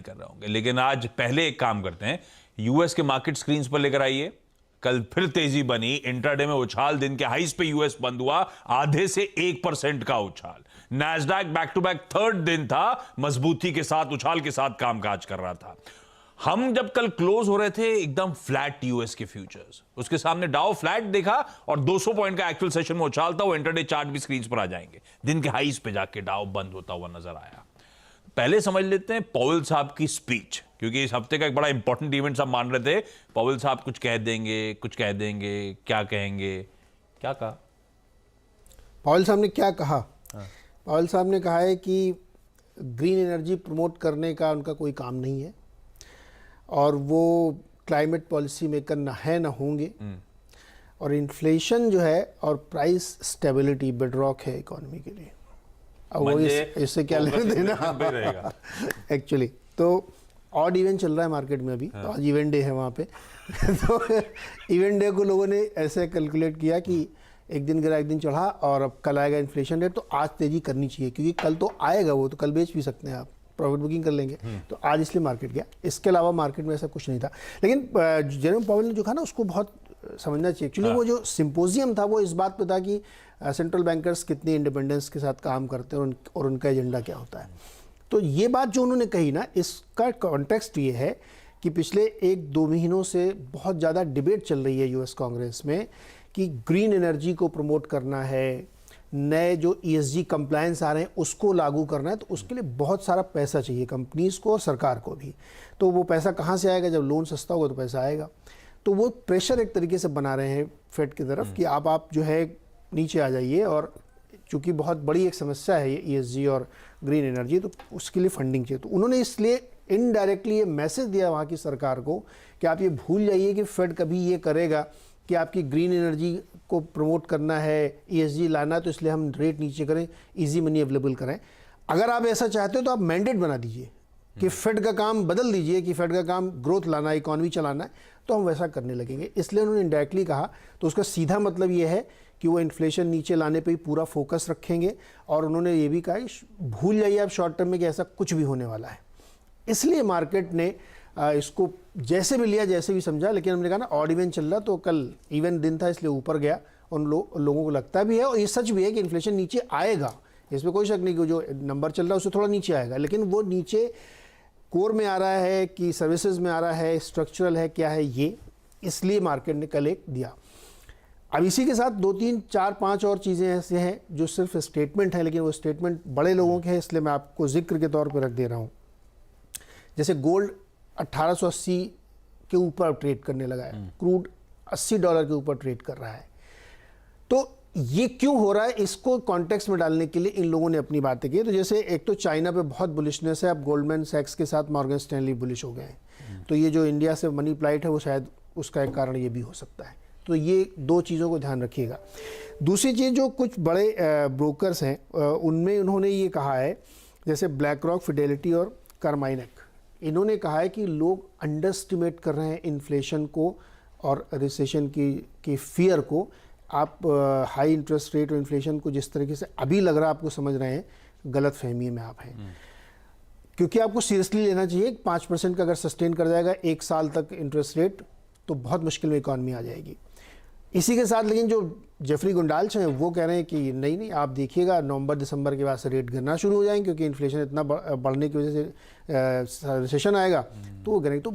जारी कर रहे होंगे। लेकिन आज पहले एक काम करते हैं, यूएस के मार्केट स्क्रीन्स पर लेकर आइए। कल फिर तेजी बनी, इंट्राडे में उछाल, दिन के हाईस पे यूएस बंद हुआ आधे से 1% का उछाल। Nasdaq back to back third दिन था, मजबूती के साथ, उछाल के साथ कामकाज कर रहा था। हम जब कल क्लोज हो रहे थे एकदम फ्लैट यूएस के फ्यूचर्स, उसके सामने डाउ फ्लैट देखा और 200 पॉइंट का एक्चुअल सेशन में उछाल था। वो इंटरडे चार्ट भी स्क्रीन पर आ जाएंगे। दिन के हाईस पे जाके डाउ बंद होता हुआ नजर आया। पहले समझ लेते हैं पॉवेल साहब की स्पीच, क्योंकि इस हफ्ते का एक बड़ा इंपॉर्टेंट इवेंट सब मान रहे थे। पॉवेल साहब कुछ कह देंगे, क्या कहेंगे, क्या कहा पॉवेल साहब ने? क्या कहा? पॉवेल साहब ने कहा है कि ग्रीन एनर्जी प्रमोट करने का उनका कोई काम नहीं है और वो क्लाइमेट पॉलिसी मेकर ना है ना होंगे, और इन्फ्लेशन जो है और प्राइस स्टेबिलिटी बेडरॉक है इकोनॉमी के लिए। अब वो इससे क्या लेना देना एक्चुअली। तो ऑड इवेंट चल रहा है मार्केट में अभी, तो आज इवेंट डे है वहाँ पे तो इवेंट डे को लोगों ने ऐसे कैलकुलेट किया कि एक दिन गिरा एक दिन चढ़ा और अब कल आएगा इन्फ्लेशन रेट, तो आज तेजी करनी चाहिए क्योंकि कल तो आएगा, वो तो कल बेच भी सकते हैं आप, प्रॉफिट बुकिंग कर लेंगे। तो आज इसलिए मार्केट गया, इसके अलावा मार्केट में ऐसा कुछ नहीं था। लेकिन जेरोम पॉवेल ने जो कहा ना उसको बहुत समझना चाहिए। एक्चुअली वो जो सिंपोजियम था वो इस बात पे था कि सेंट्रल बैंकर्स कितनी इंडिपेंडेंस के साथ काम करते हैं और उनका एजेंडा क्या होता है। तो ये बात जो उन्होंने कही ना, इसका कॉन्टेक्स्ट ये है कि पिछले 1-2 महीनों से बहुत ज़्यादा डिबेट चल रही है यूएस कांग्रेस में कि ग्रीन एनर्जी को प्रमोट करना है, नए जो ESG कंप्लायंस आ रहे हैं उसको लागू करना है, तो उसके लिए बहुत सारा पैसा चाहिए कंपनीज को और सरकार को भी। तो वो पैसा कहाँ से आएगा? जब लोन सस्ता होगा तो पैसा आएगा। तो वो प्रेशर एक तरीके से बना रहे हैं फेड की तरफ कि आप जो है नीचे आ जाइए, और चूँकि बहुत बड़ी एक समस्या है ये ESG और ग्रीन एनर्जी, तो उसके लिए फंडिंग चाहिए। तो उन्होंने इसलिए इनडायरेक्टली ये मैसेज दिया वहाँ की सरकार को कि आप ये भूल जाइए कि फेड कभी ये करेगा कि आपकी ग्रीन एनर्जी को प्रमोट करना है, ESG लाना है, तो इसलिए हम रेट नीचे करें, इजी मनी अवेलेबल करें। अगर आप ऐसा चाहते हो तो आप मैंडेट बना दीजिए कि फेड का काम बदल दीजिए कि फेड का काम ग्रोथ लाना है, इकॉनमी चलाना है, तो हम वैसा करने लगेंगे। इसलिए उन्होंने इनडायरेक्टली कहा। तो उसका सीधा मतलब ये है कि वो इन्फ्लेशन नीचे लाने पे ही पूरा फोकस रखेंगे, और उन्होंने ये भी कहा भूल जाइए आप शॉर्ट टर्म में कि ऐसा कुछ भी होने वाला है। इसलिए मार्केट ने इसको जैसे भी लिया, जैसे भी समझा। लेकिन हमने कहा ना ऑड इवेंट चल रहा, तो कल इवेंट दिन था इसलिए ऊपर गया। उन लोगों को लगता भी है और ये सच भी है कि इन्फ्लेशन नीचे आएगा, इसमें कोई शक नहीं कि जो नंबर चल रहा है उससे थोड़ा नीचे आएगा। लेकिन वो नीचे कोर में आ रहा है कि सर्विसेज में आ रहा है, स्ट्रक्चरल है, क्या है ये, इसलिए मार्केट ने कल एक दिया। अब इसी के साथ 2, 3, 4, 5 और चीज़ें ऐसे हैं जो सिर्फ स्टेटमेंट है, लेकिन वो स्टेटमेंट बड़े लोगों के हैं, इसलिए मैं आपको जिक्र के तौर पर रख दे रहा हूँ। जैसे गोल्ड 1880 के ऊपर ट्रेड करने लगा है, क्रूड $80 के ऊपर ट्रेड कर रहा है। तो ये क्यों हो रहा है, इसको कॉन्टेक्स्ट में डालने के लिए इन लोगों ने अपनी बातें की। तो जैसे एक तो चाइना पे बहुत बुलिशनेस है, अब गोल्डमैन सैक्स के साथ मॉर्गन स्टैनली बुलिश हो गए हैं। तो ये जो इंडिया से मनी फ्लाइट है वो शायद उसका एक कारण ये भी हो सकता है। तो ये 2 चीज़ों को ध्यान रखिएगा। दूसरी चीज़, जो कुछ बड़े ब्रोकर्स हैं उनमें उन्होंने ये कहा है, जैसे ब्लैक रॉक, फिडेलिटी और कार्माइनेक, इन्होंने कहा है कि लोग अंडरस्टिमेट कर रहे हैं इन्फ्लेशन को और रिसेशन की फियर को। आप हाई इंटरेस्ट रेट और इन्फ्लेशन को जिस तरीके से अभी लग रहा है आपको समझ रहे हैं, गलत फहमी में आप हैं। क्योंकि आपको सीरियसली लेना चाहिए। 5% का अगर सस्टेन कर जाएगा 1 साल तक इंटरेस्ट रेट, तो बहुत मुश्किल में इकॉनमी आ जाएगी। इसी के साथ लेकिन जो जेफरी गुंडाल्स हैं वो कह रहे हैं कि नहीं आप देखिएगा नवंबर-दिसंबर के बाद से रेट गिरना शुरू हो जाएंगे, क्योंकि इन्फ्लेशन इतना बढ़ने की वजह से रिसेशन आएगा, तो वो गिरेंगे। तो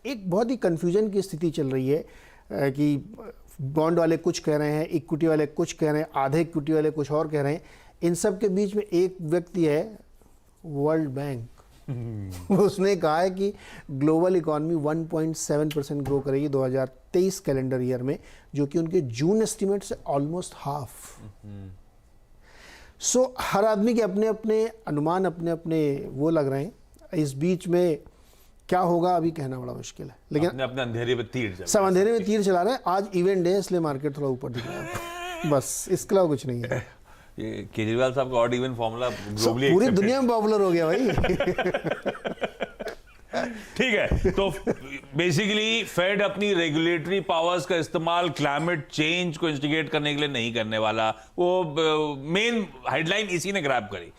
एक बहुत ही कन्फ्यूजन की स्थिति चल रही है कि बॉन्ड वाले कुछ कह रहे हैं, इक्विटी वाले कुछ कह रहे हैं, आधे इक्विटी वाले कुछ और कह रहे हैं। इन सब के बीच में एक व्यक्ति है, वर्ल्ड बैंक। उसने कहा है कि ग्लोबल इकॉनमी 1.7% ग्रो करेगी 2023 कैलेंडर ईयर में, जो कि उनके जून एस्टीमेट से ऑलमोस्ट हाफ। सो हर आदमी के अपने अपने अनुमान, अपने अपने वो लग रहे हैं। इस बीच में क्या होगा अभी कहना बड़ा मुश्किल है। लेकिन अपने अंधेरे में तीर सब अंधेरे में तीर चला रहे हैं। आज इवेंट है इसलिए मार्केट थोड़ा ऊपर दिख रहा है, बस इसके अलावा कुछ नहीं है। ये केजरीवाल साहब का ऑड इवन फॉर्मूला ग्लोबली पूरी दुनिया में पॉपुलर हो गया भाई। ठीक है, तो बेसिकली फेड अपनी रेगुलेटरी पावर्स का इस्तेमाल क्लाइमेट चेंज को इंस्टिगेट करने के लिए नहीं करने वाला। वो मेन हेडलाइन इसी ने ग्रैब करी।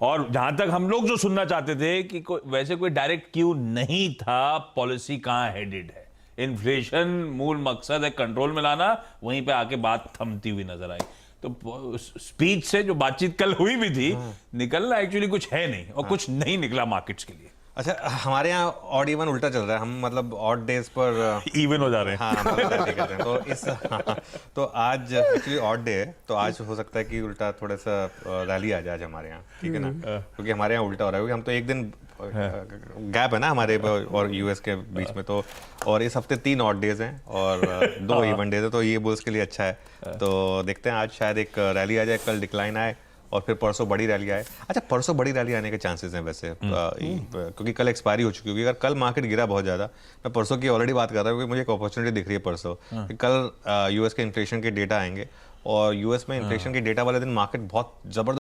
और जहां तक हम लोग जो सुनना चाहते थे कि वैसे कोई डायरेक्ट क्यू नहीं था, पॉलिसी कहां हेडेड है, इन्फ्लेशन मूल मकसद है कंट्रोल में लाना, वहीं पे आके बात थमती हुई नजर आई। तो स्पीच से जो बातचीत कल हुई भी थी, निकलना एक्चुअली कुछ है नहीं, और कुछ नहीं निकला मार्केट्स के लिए। अच्छा, हमारे यहाँ ऑड इवन उल्टा चल रहा है, हम मतलब ऑड डेज पर इवन हो जा रहे हैं। हाँ, मतलब रैली कर रहे हैं। तो तो आज एक्चुअली ऑड डे है, तो आज हो सकता है कि उल्टा थोड़ा सा रैली आ जाए आज हमारे यहाँ, ठीक है ना, क्योंकि हमारे यहाँ उल्टा हो रहा है, क्योंकि हम तो एक दिन गैप है ना हमारे और यूएस के बीच में, तो और इस हफ्ते 3 ऑड डेज हैं और 2 इवन डेज है, तो ये बुल्स के लिए अच्छा है। तो देखते हैं आज शायद एक रैली आ जाए, कल डिक्लाइन आए और फिर परसों बड़ी रैली आए। अच्छा, परसों बड़ी रैली आने के चांसेस हैं वैसे, क्योंकि कल एक्सपायरी हो चुकी होगी। अगर कल मार्केट गिरा बहुत ज़्यादा, मैं परसों की ऑलरेडी बात कर रहा हूँ, क्योंकि मुझे एक अपॉर्चुनिटी दिख रही है परसों कि कल यूएस के इन्फ्लेशन के डेटा आएंगे, और यूएस में इन्फ्लेशन के डेटा वाले दिन मार्केट बहुत जबरदस्त